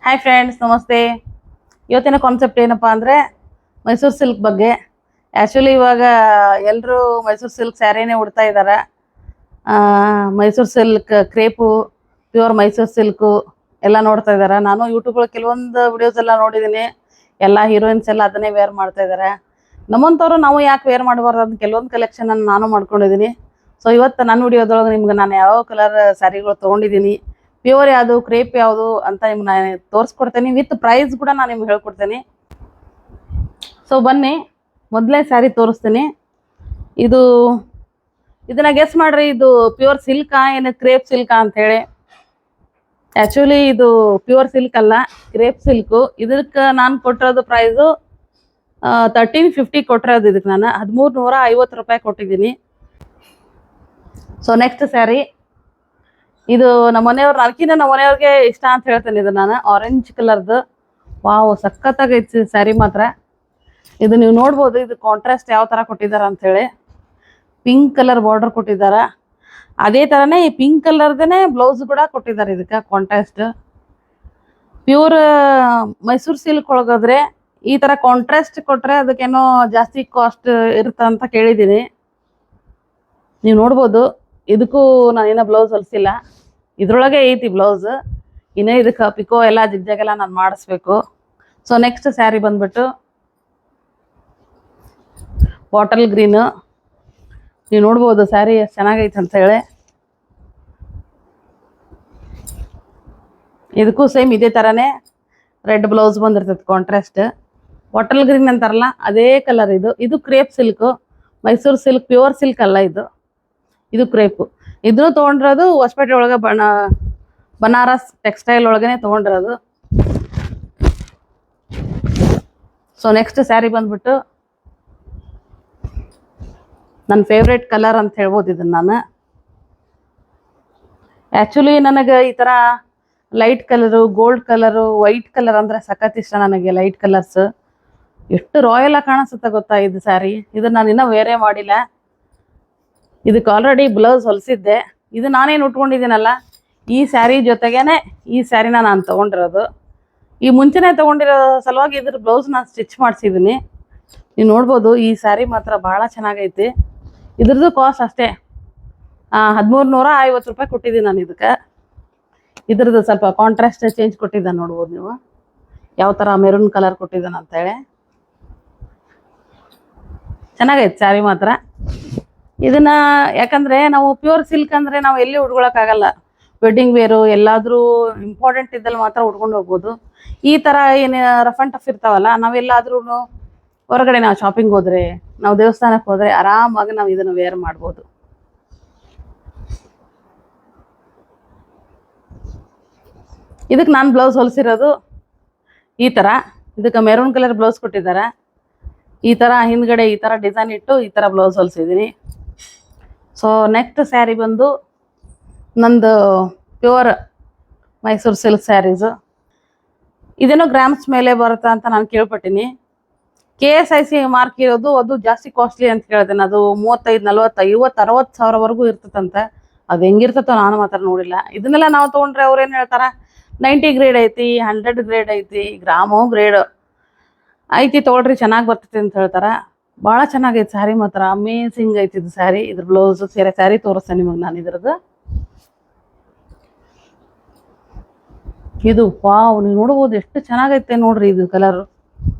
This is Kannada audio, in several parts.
ಹಾಯ್ ಫ್ರೆಂಡ್ಸ್, ನಮಸ್ತೆ. ಇವತ್ತಿನ ಕಾನ್ಸೆಪ್ಟ್ ಏನಪ್ಪ ಅಂದರೆ ಮೈಸೂರು ಸಿಲ್ಕ್ ಬಗ್ಗೆ. ಆ್ಯಕ್ಚುಲಿ ಇವಾಗ ಎಲ್ಲರೂ ಮೈಸೂರು ಸಿಲ್ಕ್ ಸ್ಯಾರಿನೇ ಉಡ್ತಾ ಇದ್ದಾರೆ. Mysuru silk crepe, pure Mysuru silk ಎಲ್ಲ ನೋಡ್ತಾ ಇದ್ದಾರೆ. ನಾನು ಯೂಟ್ಯೂಬಲ್ಲಿ ಕೆಲವೊಂದು ವಿಡಿಯೋಸ್ ಎಲ್ಲ ನೋಡಿದ್ದೀನಿ. ಎಲ್ಲ ಹೀರೋಯಿನ್ಸ್ ಎಲ್ಲ ಅದನ್ನೇ ವೇರ್ ಮಾಡ್ತಾ ಇದ್ದಾರೆ. ನಮ್ಮಂಥವ್ರು ನಾವು ಯಾಕೆ ವೇರ್ ಮಾಡಬಾರ್ದು ಅಂತ ಕೆಲವೊಂದು ಕಲೆಕ್ಷನನ್ನು ನಾನು ಮಾಡ್ಕೊಂಡಿದ್ದೀನಿ. ಸೊ ಇವತ್ತು ನನ್ನ ವಿಡಿಯೋದೊಳಗೆ ನಿಮ್ಗೆ ನಾನು ಯಾವ ಕಲರ್ ಸ್ಯಾರಿಗಳು ತೊಗೊಂಡಿದ್ದೀನಿ, ಪ್ಯೂರ್ ಯಾವುದು, ಕ್ರೇಪ್ ಯಾವುದು ಅಂತ ನಿಮ್ಗೆ ನಾನು ತೋರಿಸ್ಕೊಡ್ತೇನೆ. ವಿತ್ ಪ್ರೈಸ್ ಕೂಡ ನಾನು ನಿಮ್ಗೆ ಹೇಳ್ಕೊಡ್ತೇನೆ. ಸೊ ಬನ್ನಿ, ಮೊದಲೇ ಸ್ಯಾರಿ ತೋರಿಸ್ತೀನಿ. ಇದನ್ನ ಗೆಸ್ ಮಾಡ್ರಿ, ಇದು ಪ್ಯೂರ್ ಸಿಲ್ಕಾ ಏನು ಕ್ರೇಪ್ ಸಿಲ್ಕಾ ಅಂಥೇಳಿ. ಆ್ಯಕ್ಚುಲಿ ಇದು ಪ್ಯೂರ್ ಸಿಲ್ಕ್ ಅಲ್ಲ, ಕ್ರೇಪ್ ಸಿಲ್ಕು. ಇದಕ್ಕೆ ನಾನು ಕೊಟ್ಟಿರೋದು ಪ್ರೈಸು 1350 ಕೊಟ್ಟಿರೋದು. ಇದಕ್ಕೆ ನಾನು 1350 ರೂಪಾಯಿ ಕೊಟ್ಟಿದ್ದೀನಿ. ಸೊ ನೆಕ್ಸ್ಟ್ ಸ್ಯಾರಿ, ಇದು ನಮ್ಮ ಮನೆಯವ್ರು, ಅದಕ್ಕಿಂತ ನಮ್ಮ ಮನೆಯವ್ರಿಗೆ ಇಷ್ಟ ಅಂತ ಹೇಳ್ತೇನೆ. ಇದು ನಾನು ಆರೆಂಜ್ ಕಲರ್ದು. ವಾವ್, ಸಖತ್ತಾಗೈತಿ ಸ್ಯಾರಿ ಮಾತ್ರ. ಇದು ನೀವು ನೋಡ್ಬೋದು, ಇದು ಕಾಂಟ್ರಾಸ್ಟ್ ಯಾವ ಥರ ಕೊಟ್ಟಿದ್ದಾರೆ ಅಂಥೇಳಿ. ಪಿಂಕ್ ಕಲರ್ ಬಾರ್ಡರ್ ಕೊಟ್ಟಿದ್ದಾರೆ. ಅದೇ ಥರನೇ ಈ ಪಿಂಕ್ ಕಲರ್ದೇ ಬ್ಲೌಸ್ ಕೂಡ ಕೊಟ್ಟಿದ್ದಾರೆ ಇದಕ್ಕೆ ಕಾಂಟ್ರಾಸ್ಟ್. ಪ್ಯೂರ್ ಮೈಸೂರು ಸಿಲ್ಕ್ ಒಳಗಾದ್ರೆ ಈ ಥರ ಕಾಂಟ್ರಾಸ್ಟ್ ಕೊಟ್ಟರೆ ಅದಕ್ಕೇನೋ ಜಾಸ್ತಿ ಕಾಸ್ಟ್ ಇರುತ್ತೆ ಅಂತ ಕೇಳಿದ್ದೀನಿ. ನೀವು ನೋಡ್ಬೋದು, ಇದಕ್ಕೂ ನಾನೇನೋ ಬ್ಲೌಸ್ ಹೊಲಿಸಿಲ್ಲ, ಇದ್ರೊಳಗೆ ಐತಿ ಬ್ಲೌಸ್. ಇನ್ನೇ ಇದಕ್ಕೆ ಪಿಕೋ ಎಲ್ಲ ಜಿಗ್ಜಾಗೆಲ್ಲ ನಾನು ಮಾಡಿಸ್ಬೇಕು. ಸೊ ನೆಕ್ಸ್ಟ್ ಸ್ಯಾರಿ ಬಂದ್ಬಿಟ್ಟು ಬಾಟಲ್ ಗ್ರೀನು. ನೀವು ನೋಡ್ಬೋದು ಸ್ಯಾರಿ ಎಷ್ಟು ಚೆನ್ನಾಗೈತೆ ಅಂತ ಹೇಳಿ. ಇದಕ್ಕೂ ಸೇಮ್ ಇದೇ ಥರನೇ ರೆಡ್ ಬ್ಲೌಸ್ ಬಂದಿರ್ತದೆ ಕಾಂಟ್ರಾಸ್ಟ್. ಬಾಟಲ್ ಗ್ರೀನ್ ಅಂತಾರಲ್ಲ ಅದೇ ಕಲರ್ ಇದು. ಇದು crepe silk, Mysuru silk pure silk ಅಲ್ಲ ಇದು. ಇದು ಕ್ರೇಪು. ಇದನ್ನು ತೊಗೊಂಡಿರೋದು ಹೊಸಪೇಟೆ ಒಳಗೆ ಬನಾರಸ್ ಟೆಕ್ಸ್ಟೈಲ್ ಒಳಗೇ ತೊಗೊಂಡಿರೋದು. ಸೊ ನೆಕ್ಸ್ಟ್ ಸ್ಯಾರಿ ಬಂದ್ಬಿಟ್ಟು ನನ್ನ ಫೇವ್ರೇಟ್ ಕಲರ್ ಅಂತ ಹೇಳ್ಬೋದು ಇದನ್ನು ನಾನು. ಆ್ಯಕ್ಚುಲಿ ನನಗೆ ಈ ಥರ light colour, gold colour, white colour ಅಂದರೆ ಸಖತ್ ಇಷ್ಟ ನನಗೆ. ಲೈಟ್ ಕಲರ್ಸ್ ಎಷ್ಟು ರಾಯಲ್ ಆಗಿ ಕಾಣಿಸುತ್ತೆ ಗೊತ್ತಾ ಇದು ಸ್ಯಾರಿ. ಇದನ್ನು ನಾನು ಇನ್ನೂ ವೇರೇ ಮಾಡಿಲ್ಲ. ಇದಕ್ಕೆ ಆಲ್ರೆಡಿ ಬ್ಲೌಸ್ ಹೊಲಿಸಿದ್ದೆ. ಇದು ನಾನೇನು ಉಟ್ಕೊಂಡಿದ್ದೀನಲ್ಲ, ಈ ಸ್ಯಾರಿ ಜೊತೆಗೇ ಈ ಸ್ಯಾರಿನ ನಾನು ತೊಗೊಂಡಿರೋದು. ಈ ಮುಂಚೆನೇ ತೊಗೊಂಡಿರೋ ಸಲುವಾಗಿ ಇದ್ರ ಬ್ಲೌಸ್ ನಾನು ಸ್ಟಿಚ್ ಮಾಡಿಸಿದ್ದೀನಿ. ನೀವು ನೋಡ್ಬೋದು, ಈ ಸ್ಯಾರಿ ಮಾತ್ರ ಭಾಳ ಚೆನ್ನಾಗೈತಿ. ಇದ್ರದ್ದು ಕಾಸ್ಟ್ ಅಷ್ಟೇ 1350 ರೂಪಾಯಿ ಕೊಟ್ಟಿದ್ದೀನಿ ನಾನು ಇದಕ್ಕೆ. ಇದ್ರದ್ದು ಸ್ವಲ್ಪ ಕಾಂಟ್ರಾಸ್ಟ್ ಚೇಂಜ್ ಕೊಟ್ಟಿದ್ದಾನೆ, ನೋಡ್ಬೋದು ನೀವು ಯಾವ ಥರ ಮೆರೂನ್ ಕಲರ್ ಕೊಟ್ಟಿದ್ದಾನೆ ಅಂತೇಳಿ. ಚೆನ್ನಾಗೈತೆ ಸ್ಯಾರಿ ಮಾತ್ರ. ಇದನ್ನ ಯಾಕಂದರೆ ನಾವು ಪ್ಯೂರ್ ಸಿಲ್ಕ್ ಅಂದರೆ ನಾವು ಎಲ್ಲಿ ಉಟ್ಕೊಳಕ್ಕಾಗಲ್ಲ. ವೆಡ್ಡಿಂಗ್ ವೇರು ಎಲ್ಲಾದರೂ ಇಂಪಾರ್ಟೆಂಟ್ ಇದ್ದಲ್ಲಿ ಮಾತ್ರ ಉಟ್ಕೊಂಡು ಹೋಗ್ಬೋದು. ಈ ಥರ ಏನು ರಫ್ ಆ್ಯಂಡ್ ಟಫ್ ಇರ್ತಾವಲ್ಲ, ನಾವೆಲ್ಲಾದ್ರೂ ಹೊರಗಡೆ ನಾವು ಶಾಪಿಂಗ್ ಹೋದರೆ, ನಾವು ದೇವಸ್ಥಾನಕ್ಕೆ ಹೋದರೆ ಆರಾಮಾಗಿ ನಾವು ಇದನ್ನು ವೇರ್ ಮಾಡ್ಬೋದು. ಇದಕ್ಕೆ ನಾನು ಬ್ಲೌಸ್ ಹೊಲಿಸಿರೋದು ಈ ಥರ. ಇದಕ್ಕೆ ಮೆರೂನ್ ಕಲರ್ ಬ್ಲೌಸ್ ಕೊಟ್ಟಿದ್ದಾರೆ. ಈ ಥರ ಹಿಂದ್ಗಡೆ ಈ ಥರ ಡಿಸೈನ್ ಇಟ್ಟು ಈ ಥರ ಬ್ಲೌಸ್ ಹೊಲಿಸಿದ್ದೀನಿ. ಸೊ ನೆಕ್ಸ್ಟ್ ಸ್ಯಾರಿ ಬಂದು ನಂದು ಪ್ಯೂರ್ ಮೈಸೂರು ಸಿಲ್ಕ್ ಸ್ಯಾರೀಸು. ಇದೇನೋ ಗ್ರಾಮ್ಸ್ ಮೇಲೆ ಬರುತ್ತೆ ಅಂತ ನಾನು ಕೇಳ್ಪಟ್ಟಿನಿ. KSIC ಮಾರ್ಕ್ ಇರೋದು ಅದು ಜಾಸ್ತಿ ಕಾಸ್ಟ್ಲಿ ಅಂತ ಕೇಳ್ತೇನೆ. ಅದು 35, 40, 50, 60 ಸಾವಿರವರೆಗೂ ಇರ್ತದಂತೆ. ಅದು ಹೆಂಗಿರ್ತತೋ ನಾನು ಮಾತ್ರ ನೋಡಿಲ್ಲ. ಇದನ್ನೆಲ್ಲ ನಾವು ತೊಗೊಂಡ್ರೆ ಅವ್ರು ಏನು ಹೇಳ್ತಾರೆ, 90 ಗ್ರೇಡ್ ಐತಿ, 100 ಗ್ರೇಡ್ ಐತಿ, ಗ್ರಾಮು ಗ್ರೇಡ್ ಐತಿ, ತೊಗೊಳ್ರಿ ಚೆನ್ನಾಗಿ ಬರ್ತೈತಿ ಅಂತ ಹೇಳ್ತಾರೆ. ಭಾಳ ಚೆನ್ನಾಗೈತೆ ಸ್ಯಾರಿ ಮಾತ್ರ. ಅಮೇಸಿಂಗ್ ಐತಿ ಇದು ಸ್ಯಾರಿ. ಇದ್ರ ಬ್ಲೌಸು ಸ್ಯಾರಿ ತೋರಿಸ್ತೇನೆ ನಿಮಗೆ ನಾನು ಇದ್ರದ್ದು. ಇದು ವಾವ್, ನೀವು ನೋಡ್ಬೋದು ಎಷ್ಟು ಚೆನ್ನಾಗೈತೆ ನೋಡ್ರಿ. ಇದು ಕಲರ್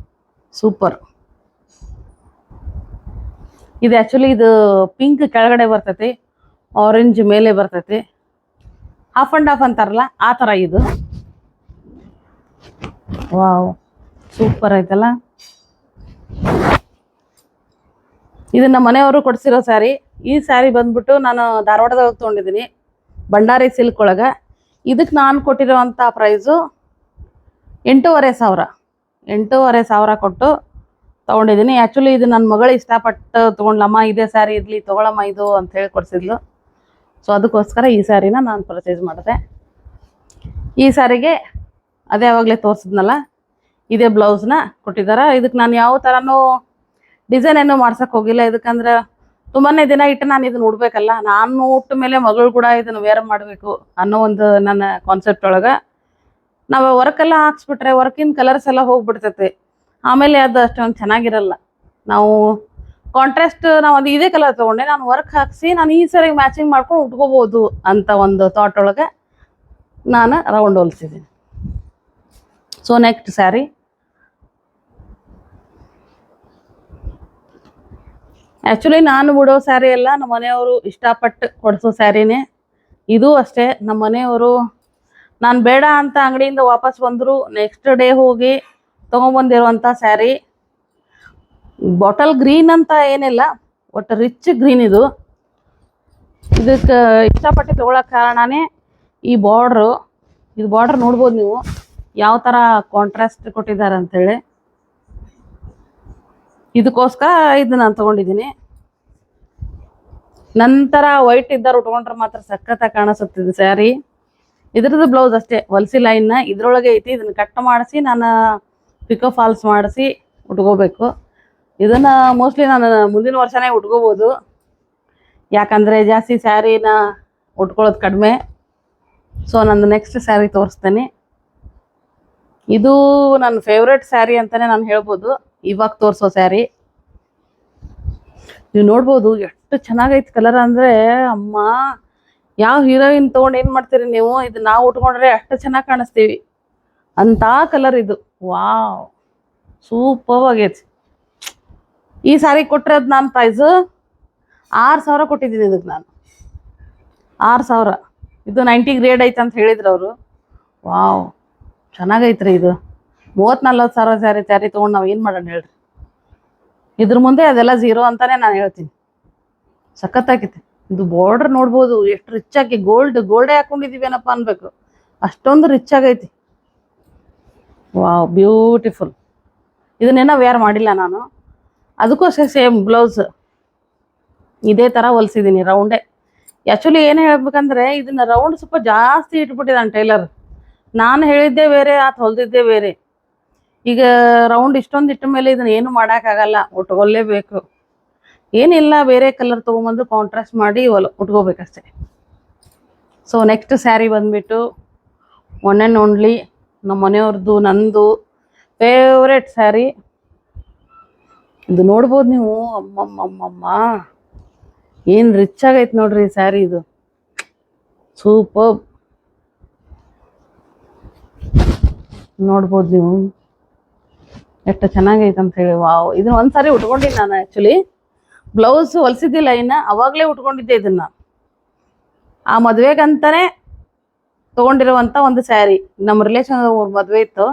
ಸೂಪರ್. ಇದು ಆ್ಯಕ್ಚುಲಿ ಇದು ಪಿಂಕ್ ಕೆಳಗಡೆ ಬರ್ತೈತಿ, ಆರೆಂಜ್ ಮೇಲೆ ಬರ್ತೈತಿ. ಹಾಫ್ ಆ್ಯಂಡ್ ಹಾಫ್ ಅಂತಾರಲ್ಲ ಆ ಥರ ಇದು. ವಾವ್, ಸೂಪರ್ ಐತಲ್ಲ. ಇದು ನಮ್ಮ ಮನೆಯವರು ಕೊಡಿಸಿರೋ ಸ್ಯಾರಿ. ಈ ಸ್ಯಾರಿ ಬಂದ್ಬಿಟ್ಟು ನಾನು ಧಾರವಾಡದಾಗ ತೊಗೊಂಡಿದ್ದೀನಿ, ಭಂಡಾರಿ ಸಿಲ್ಕ್ ಒಳಗೆ. ಇದಕ್ಕೆ ನಾನು ಕೊಟ್ಟಿರೋವಂಥ ಪ್ರೈಸು 8,500. 8,500 ಕೊಟ್ಟು ತೊಗೊಂಡಿದ್ದೀನಿ. ಆ್ಯಕ್ಚುಲಿ ಇದು ನನ್ನ ಮಗಳು ಇಷ್ಟಪಟ್ಟು ತೊಗೊಂಡ್ಲಮ್ಮ, ಇದೇ ಸ್ಯಾರಿ ಇರಲಿ ತೊಗೊಳಮ್ಮ ಇದು ಅಂತ ಹೇಳಿ ಕೊಡಿಸಿದ್ಲು. ಸೊ ಅದಕ್ಕೋಸ್ಕರ ಈ ಸ್ಯಾರಿನ ನಾನು ಪರ್ಚೇಸ್ ಮಾಡಿದೆ. ಈ ಸ್ಯಾರಿಗೆ ಅದೇ ಆವಾಗಲೇ ತೋರಿಸಿದ್ನಲ್ಲ, ಇದೇ ಬ್ಲೌಸ್ನ ಕೊಟ್ಟಿದ್ದಾರೆ. ಇದಕ್ಕೆ ನಾನು ಯಾವ ಥರನೂ ಡಿಸೈನ್ ಏನೂ ಮಾಡ್ಸೋಕೆ ಹೋಗಿಲ್ಲ. ಇದಕ್ಕಂದ್ರೆ ತುಂಬಾ ದಿನ ಇಟ್ಟು ನಾನು ಇದನ್ನು ಉಡ್ಬೇಕಲ್ಲ, ನಾನು ಉಟ್ಟ ಮೇಲೆ ಮಗಳು ಕೂಡ ಇದನ್ನು ವೇರ್ ಮಾಡಬೇಕು ಅನ್ನೋ ಒಂದು ನನ್ನ ಕಾನ್ಸೆಪ್ಟ್ ಒಳಗೆ ನಾವು ವರ್ಕೆಲ್ಲ ಹಾಕ್ಸ್ಬಿಟ್ರೆ ವರ್ಕಿನ ಕಲರ್ಸ್ ಎಲ್ಲ ಹೋಗ್ಬಿಡ್ತೈತೆ. ಆಮೇಲೆ ಅದು ಅಷ್ಟೊಂದು ಚೆನ್ನಾಗಿರಲ್ಲ. ನಾವು ಕಾಂಟ್ರಾಸ್ಟ್ ನಾವು ಅದು ಇದೇ ಕಲರ್ ತೊಗೊಂಡೆ, ನಾನು ವರ್ಕ್ ಹಾಕಿಸಿ ನಾನು ಈ ಸರಿಗೆ ಮ್ಯಾಚಿಂಗ್ ಮಾಡ್ಕೊಂಡು ಉಟ್ಕೋಬೋದು ಅಂತ ಒಂದು ಥಾಟ್ ಒಳಗೆ ನಾನು ರೌಂಡ್ ಹೊಲಿಸಿದ್ದೀನಿ. ಸೊ ನೆಕ್ಸ್ಟ್ ಸ್ಯಾರಿ, ಆ್ಯಕ್ಚುಲಿ ನಾನು ಬಿಡೋ ಸ್ಯಾರಿ ಎಲ್ಲ ನಮ್ಮ ಮನೆಯವರು ಇಷ್ಟಪಟ್ಟು ಕೊಡಿಸೋ ಸ್ಯಾರಿನೇ. ಇದು ಅಷ್ಟೇ, ನಮ್ಮ ಮನೆಯವರು ನಾನು ಬೇಡ ಅಂತ ಅಂಗಡಿಯಿಂದ ವಾಪಸ್ ಬಂದರು, ನೆಕ್ಸ್ಟ್ ಡೇ ಹೋಗಿ ತೊಗೊಂಬಂದಿರುವಂಥ ಸ್ಯಾರಿ. ಬಾಟಲ್ ಗ್ರೀನ್ ಅಂತ ಏನಿಲ್ಲ, ಒಟ್ಟು ರಿಚ್ ಗ್ರೀನ್ ಇದು. ಇದಕ್ಕೆ ಇಷ್ಟಪಟ್ಟು ತೊಗೊಳಕ್ಕೆ ಕಾರಣನೇ ಈ ಬಾರ್ಡ್ರು. ಇದು ಬಾರ್ಡ್ರ್ ನೋಡ್ಬೋದು ನೀವು ಯಾವ ಥರ ಕಾಂಟ್ರಾಸ್ಟ್ ಕೊಟ್ಟಿದ್ದಾರೆ ಅಂಥೇಳಿ. ಇದಕ್ಕೋಸ್ಕರ ಇದು ನಾನು ತೊಗೊಂಡಿದ್ದೀನಿ. ನಂತರ ವೈಟ್ ಇದ್ದರು ಉಟ್ಕೊಂಡ್ರೆ ಮಾತ್ರ ಸಖತ್ತಾಗಿ ಕಾಣಿಸುತ್ತಿದೆ ಸ್ಯಾರಿ. ಇದ್ರದ್ದು ಬ್ಲೌಸ್ ಅಷ್ಟೇ ಹೊಲ್ಸಿ ಲೈನ್ನ ಇದ್ರೊಳಗೆ ಐತಿ. ಇದನ್ನು ಕಟ್ ಮಾಡಿಸಿ ನಾನು ಪಿಕೋ ಫಾಲ್ಸ್ ಮಾಡಿಸಿ ಉಟ್ಕೋಬೇಕು. ಇದನ್ನು ಮೋಸ್ಟ್ಲಿ ನಾನು ಮುಂದಿನ ವರ್ಷನೇ ಉಟ್ಕೋಬೋದು, ಯಾಕಂದರೆ ಜಾಸ್ತಿ ಸ್ಯಾರಿನ ಉಟ್ಕೊಳ್ಳೋದು ಕಡಿಮೆ. ಸೊ ನಂದು ನೆಕ್ಸ್ಟ್ ಸ್ಯಾರಿ ತೋರಿಸ್ತೇನೆ. ಇದು ನನ್ನ ಫೇವ್ರೆಟ್ ಸ್ಯಾರಿ ಅಂತಲೇ ನಾನು ಹೇಳ್ಬೋದು, ಇವಾಗ ತೋರಿಸೋ ಸ್ಯಾರಿ. ನೀವು ನೋಡ್ಬೋದು ಎಷ್ಟು ಚೆನ್ನಾಗೈತೆ ಕಲರ್ ಅಂದರೆ, ಅಮ್ಮ ಯಾವ ಹೀರೋಯಿನ್ ತೊಗೊಂಡು ಏನು ಮಾಡ್ತೀರಿ ನೀವು, ಇದು ನಾವು ಉಟ್ಕೊಂಡ್ರೆ ಅಷ್ಟು ಚೆನ್ನಾಗಿ ಕಾಣಿಸ್ತೀವಿ ಅಂಥ ಕಲರ್ ಇದು. ವಾವ್, ಸೂಪರ್ ಆಗೈತಿ. ಈ ಸ್ಯಾರಿ ಕೊಟ್ಟಿರೋದು ನಾನು ಪ್ರೈಸು 6,000 ಕೊಟ್ಟಿದ್ದೀನಿ ಇದಕ್ಕೆ ನಾನು. 6,000. ಇದು 90 ಗ್ರೇಡ್ ಐತೆ ಅಂತ ಹೇಳಿದ್ರು ಅವರು. ವಾವ್, ಚೆನ್ನಾಗೈತ್ರಿ ಇದು. 30-40 ಸಾವಿರ ಸ್ಯಾರಿ ತೊಗೊಂಡು ನಾವು ಏನು ಮಾಡೋಣ ಹೇಳ್ರಿ. ಇದ್ರ ಮುಂದೆ ಅದೆಲ್ಲ ಝೀರೋ ಅಂತಲೇ ನಾನು ಹೇಳ್ತೀನಿ. ಸಖತ್ತಾಗೈತಿ. ಇದು ಬಾರ್ಡ್ರ್ ನೋಡ್ಬೋದು ಎಷ್ಟು ರಿಚ್ ಆಗಿ ಗೋಲ್ಡೇ ಹಾಕ್ಕೊಂಡಿದ್ದೀವೇನಪ್ಪ ಅನ್ಬೇಕು, ಅಷ್ಟೊಂದು ರಿಚ್ ಆಗೈತಿ. Wow, beautiful. ಇದನ್ನೇನೋ ವೇರ್ ಮಾಡಿಲ್ಲ ನಾನು, ಅದಕ್ಕೂ ಅಷ್ಟೇ ಸೇಮ್ ಬ್ಲೌಸ್ ಇದೇ ಥರ ಹೊಲಿಸಿದ್ದೀನಿ ರೌಂಡೇ. ಆ್ಯಕ್ಚುಲಿ ಏನು ಹೇಳ್ಬೇಕಂದ್ರೆ ಇದನ್ನು ರೌಂಡ್ ಸ್ವಲ್ಪ ಜಾಸ್ತಿ ಇಟ್ಬಿಟ್ಟಿದ್ದಾನೆ ಟೈಲರ್. ನಾನು ಹೇಳಿದ್ದೇ ಬೇರೆ, ಆತ ಹೊಲ್ದಿದ್ದೇ ಬೇರೆ. ಈಗ ರೌಂಡ್ ಇಷ್ಟೊಂದು ಇಟ್ಟ ಮೇಲೆ ಇದನ್ನು ಏನು ಮಾಡೋಕ್ಕಾಗಲ್ಲ, ಉಟ್ಕೊಳ್ಳೇಬೇಕು. ಏನಿಲ್ಲ, ಬೇರೆ ಕಲರ್ ತೊಗೊಂಬಂದು ಕಾಂಟ್ರಾಸ್ಟ್ ಮಾಡಿ ಉಟ್ಕೋಬೇಕಷ್ಟೆ. ಸೊ ನೆಕ್ಸ್ಟ್ ಸ್ಯಾರಿ ಬಂದುಬಿಟ್ಟು ಒನ್ ಆ್ಯಂಡ್ ಓನ್ಲಿ ನಮ್ಮ ಮನೆಯವ್ರದ್ದು ನಂದು ಫೇವ್ರೆಟ್ ಸ್ಯಾರಿ. ಇದು ನೋಡ್ಬೋದು ನೀವು. ಅಮ್ಮಮ್ಮಮ್ಮ, ಏನು ರಿಚ್ ಆಗೈತೆ ನೋಡ್ರಿ ಈ ಸ್ಯಾರಿ. ಇದು ಸೂಪರ್. ನೋಡ್ಬೋದು ನೀವು ಎಷ್ಟು ಚೆನ್ನಾಗೈತೆ ಅಂತ ಹೇಳಿ. ವಾವ್, ಇದನ್ನ ಒಂದ್ಸಾರಿ ಉಟ್ಕೊಂಡಿದ್ದೆ ನಾನು. ಆ್ಯಕ್ಚುಲಿ ಬ್ಲೌಸ್ ಹೊಲಿಸಿದ್ದಿಲ್ಲ ಇನ್ನು, ಅವಾಗಲೇ ಉಟ್ಕೊಂಡಿದ್ದೆ ಇದನ್ನು. ಆ ಮದುವೆಗಂತಾನೆ ತೊಗೊಂಡಿರುವಂಥ ಒಂದು ಸ್ಯಾರಿ. ನಮ್ಮ ರಿಲೇಷನ್ ಮದುವೆ ಇತ್ತು,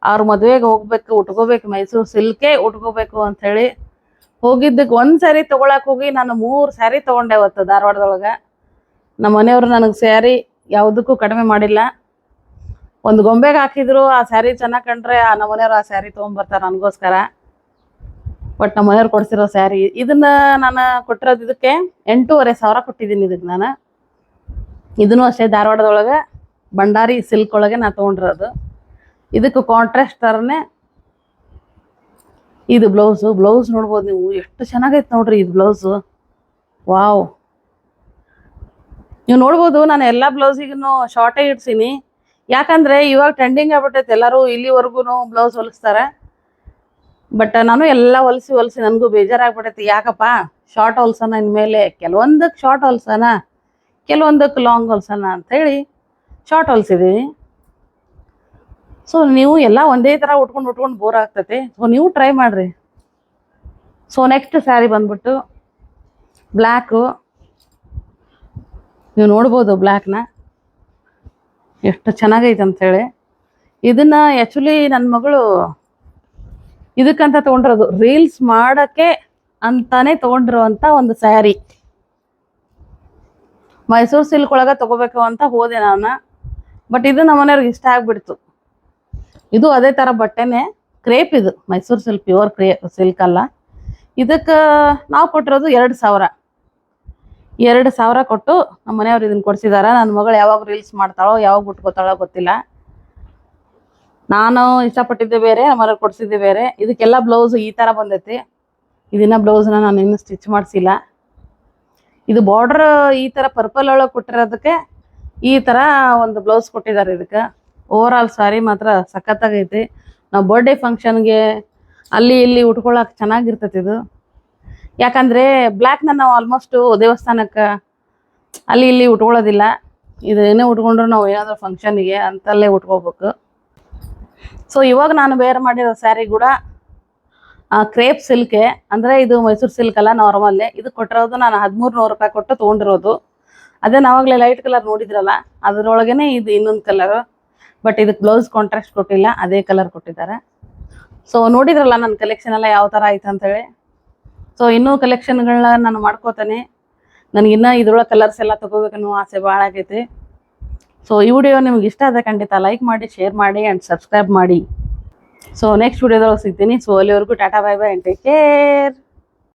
ಅವ್ರ ಮದುವೆಗೆ ಹೋಗ್ಬೇಕು, ಉಟ್ಕೋಬೇಕು, ಮೈಸೂರು ಸಿಲ್ಕೇ ಉಟ್ಕೋಬೇಕು ಅಂಥೇಳಿ ಹೋಗಿದ್ದಕ್ಕೆ ಒಂದು ಸ್ಯಾರಿ ತೊಗೊಳಕ್ಕೆ ಹೋಗಿ ನಾನು 3 ಸ್ಯಾರಿ ತೊಗೊಂಡೆ ಅವತ್ತು ಧಾರವಾಡದೊಳಗೆ. ನಮ್ಮ ಮನೆಯವರು ನನಗೆ ಸ್ಯಾರಿ ಯಾವುದಕ್ಕೂ ಕಡಿಮೆ ಮಾಡಿಲ್ಲ. ಒಂದು ಗೊಂಬೆಗೆ ಹಾಕಿದ್ರು, ಆ ಸ್ಯಾರಿ ಚೆನ್ನಾಗಿ ಕಂಡ್ರೆ ನಮ್ಮ ಮನೆಯವ್ರು ಆ ಸ್ಯಾರಿ ತೊಗೊಂಬರ್ತಾರೆ ನನಗೋಸ್ಕರ. ಬಟ್ ನಮ್ಮ ಮನೆಯವ್ರು ಕೊಡಿಸಿರೋ ಸ್ಯಾರಿ ಇದನ್ನು ನಾನು ಕೊಟ್ಟಿರೋದು ಇದಕ್ಕೆ 8,500 ಕೊಟ್ಟಿದ್ದೀನಿ ಇದಕ್ಕೆ ನಾನು. ಇದನ್ನು ಅಷ್ಟೇ ಧಾರವಾಡದೊಳಗೆ ಭಂಡಾರಿ ಸಿಲ್ಕ್ ಒಳಗೆ ನಾನು ತೊಗೊಂಡಿರೋದು. ಇದಕ್ಕೆ ಕಾಂಟ್ರಾಸ್ಟ್ ಥರನೇ ಇದು ಬ್ಲೌಸ್ ನೋಡ್ಬೋದು ನೀವು ಎಷ್ಟು ಚೆನ್ನಾಗೈತೆ ನೋಡ್ರಿ ಇದು ಬ್ಲೌಸು. ವಾವ್, ನೀವು ನೋಡ್ಬೋದು ನಾನು ಎಲ್ಲ ಬ್ಲೌಸಿಗೂ ಶಾರ್ಟೇ ಇಡ್ಸೀನಿ. ಯಾಕಂದರೆ ಇವಾಗ ಟ್ರೆಂಡಿಂಗ್ ಆಗ್ಬಿಟ್ಟೈತೆ, ಎಲ್ಲರೂ ಇಲ್ಲಿವರೆಗೂ ಬ್ಲೌಸ್ ಹೊಲಿಸ್ತಾರೆ. ಬಟ್ ನಾನು ಎಲ್ಲ ಹೊಲಿಸಿ ನನಗೂ ಬೇಜಾರಾಗ್ಬಿಟ್ಟೈತಿ. ಯಾಕಪ್ಪ ಶಾರ್ಟ್ ಹೊಲ್ಸೋಣ ಇನ್ಮೇಲೆ, ಕೆಲವೊಂದಕ್ಕೆ ಶಾರ್ಟ್ ಹೊಲ್ಸೋಣ, ಕೆಲವೊಂದಕ್ಕೆ ಲಾಂಗ್ ಹೊಲ್ಸೋಣ ಅಂಥೇಳಿ ಶಾರ್ಟ್ ಹೊಲ್ಸಿದ್ದೀವಿ. ಸೊ ನೀವು ಎಲ್ಲ ಒಂದೇ ಥರ ಉಟ್ಕೊಂಡು ಬೋರ್ ಆಗ್ತೈತೆ. ಸೊ ನೀವು ಟ್ರೈ ಮಾಡಿರಿ. ಸೊ ನೆಕ್ಸ್ಟ್ ಸ್ಯಾರಿ ಬಂದ್ಬಿಟ್ಟು ಬ್ಲ್ಯಾಕು. ನೀವು ನೋಡ್ಬೋದು ಬ್ಲ್ಯಾಕ್ನ ಎಷ್ಟು ಚೆನ್ನಾಗೈತೆ ಅಂಥೇಳಿ. ಇದನ್ನು ಆ್ಯಕ್ಚುಲಿ ನನ್ನ ಮಗಳು ಇದಕ್ಕಂತ ತೊಗೊಂಡಿರೋದು, ರೀಲ್ಸ್ ಮಾಡೋಕ್ಕೆ ಅಂತಾನೆ ತೊಗೊಂಡಿರೋವಂಥ ಒಂದು ಸ್ಯಾರಿ. ಮೈಸೂರು ಸಿಲ್ಕ್ ಒಳಗೆ ತೊಗೋಬೇಕು ಅಂತ ಹೋದೆ ನಾನು. ಬಟ್ ಇದು ನಮ್ಮ ಮನೆಯವ್ರಿಗೆ ಇಷ್ಟ ಆಗಿಬಿಡ್ತು. ಇದು ಅದೇ ಥರ ಬಟ್ಟೆನೇ, ಕ್ರೇಪ್. ಇದು ಮೈಸೂರು ಸಿಲ್ಕ್, ಪ್ಯೂರ್ ಸಿಲ್ಕ್ ಅಲ್ಲ. ಇದಕ್ಕೆ ನಾವು ಕೊಟ್ಟಿರೋದು 2,000 ಕೊಟ್ಟು ನಮ್ಮ ಮನೆಯವ್ರು ಇದನ್ನು ಕೊಡಿಸಿದಾರೆ. ನನ್ನ ಮಗಳು ಯಾವಾಗ ರೀಲ್ಸ್ ಮಾಡ್ತಾಳೋ ಯಾವಾಗ ಬಿಟ್ಕೋತಾಳೋ ಗೊತ್ತಿಲ್ಲ. ನಾನು ಇಷ್ಟಪಟ್ಟಿದ್ದೆ ಬೇರೆ, ನಮ್ಮ ಮನೆಯವ್ರು ಕೊಡಿಸಿದ್ದೆ ಬೇರೆ. ಇದಕ್ಕೆಲ್ಲ ಬ್ಲೌಸ್ ಈ ಥರ ಬಂದೈತಿ. ಇದನ್ನ ಬ್ಲೌಸ್ನ ನಾನು ಇನ್ನೂ ಸ್ಟಿಚ್ ಮಾಡಿಸಿಲ್ಲ. ಇದು ಬಾರ್ಡ್ರ್ ಈ ಥರ ಪರ್ಪಲ್ ಒಳಗೆ ಕೊಟ್ಟಿರೋದಕ್ಕೆ ಈ ಥರ ಒಂದು ಬ್ಲೌಸ್ ಕೊಟ್ಟಿದ್ದಾರೆ ಇದಕ್ಕೆ. ಓವರ್ ಆಲ್ ಸಾರಿ ಮಾತ್ರ ಸಖತ್ತಾಗೈತಿ. ನಾವು ಬರ್ಡೇ ಫಂಕ್ಷನ್ಗೆ ಅಲ್ಲಿ ಇಲ್ಲಿ ಉಟ್ಕೊಳಕ್ ಚೆನ್ನಾಗಿರ್ತೈತಿ ಇದು. ಯಾಕಂದ್ರೆ ಬ್ಲ್ಯಾಕ್ನ ನಾವು ಆಲ್ಮೋಸ್ಟ್ ದೇವಸ್ಥಾನಕ್ಕೆ ಅಲ್ಲಿ ಇಲ್ಲಿ ಉಟ್ಕೊಳ್ಳೋದಿಲ್ಲ. ಇದು ಏನೇ ಉಟ್ಕೊಂಡ್ರು ನಾವು ಏನಾದರೂ ಫಂಕ್ಷನ್ಗೆ ಅಂತಲ್ಲೇ ಉಟ್ಕೋಬೇಕು. ಸೊ ಇವಾಗ ನಾನು ವೇರ್ ಮಾಡಿರೋ ಸ್ಯಾರಿ ಕೂಡ ಕ್ರೇಪ್ ಸಿಲ್ಕೆ, ಅಂದರೆ ಇದು ಮೈಸೂರು ಸಿಲ್ಕ್ ಅಲ್ಲ, ನಾರ್ಮಲ್ಲೇ. ಇದು ಕೊಟ್ಟಿರೋದು ನಾನು 1300 ರೂಪಾಯಿ ಕೊಟ್ಟು ತೊಗೊಂಡಿರೋದು. ಅದೇ ನಾವಾಗಲೇ ಲೈಟ್ ಕಲರ್ ನೋಡಿದ್ರಲ್ಲ, ಅದರೊಳಗೇನೆ ಇದು ಇನ್ನೊಂದು ಕಲರು. ಬಟ್ ಇದಕ್ಕೆ ಬ್ಲೌಸ್ ಕಾಂಟ್ರಾಸ್ಟ್ ಕೊಟ್ಟಿಲ್ಲ, ಅದೇ ಕಲರ್ ಕೊಟ್ಟಿದ್ದಾರೆ. ಸೊ ನೋಡಿದ್ರಲ್ಲ ನನ್ನ ಕಲೆಕ್ಷನ್ ಎಲ್ಲ ಯಾವ ಥರ ಆಯ್ತು ಅಂತೇಳಿ. ಸೊ ಇನ್ನೂ ಕಲೆಕ್ಷನ್ಗಳನ್ನ ನಾನು ಮಾಡ್ಕೋತೇನೆ. ನನಗಿನ್ನೂ ಇದ್ರೊಳಗೆ ಕಲರ್ಸ್ ಎಲ್ಲ ತೊಗೋಬೇಕನ್ನೋ ಆಸೆ ಭಾಳ ಆಗೈತಿ. ಸೊ ಈ ವಿಡಿಯೋ ನಿಮ್ಗೆ ಇಷ್ಟ ಆದ ಖಂಡಿತ ಲೈಕ್ ಮಾಡಿ, ಶೇರ್ ಮಾಡಿ ಆ್ಯಂಡ್ ಸಬ್ಸ್ಕ್ರೈಬ್ ಮಾಡಿ. ಸೊ ನೆಕ್ಸ್ಟ್ ವಿಡಿಯೋದೊಳಗೆ ಸಿಗ್ತೀನಿ. ಸೊ ಅಲ್ಲಿವರೆಗೂ tata bye bye and take care.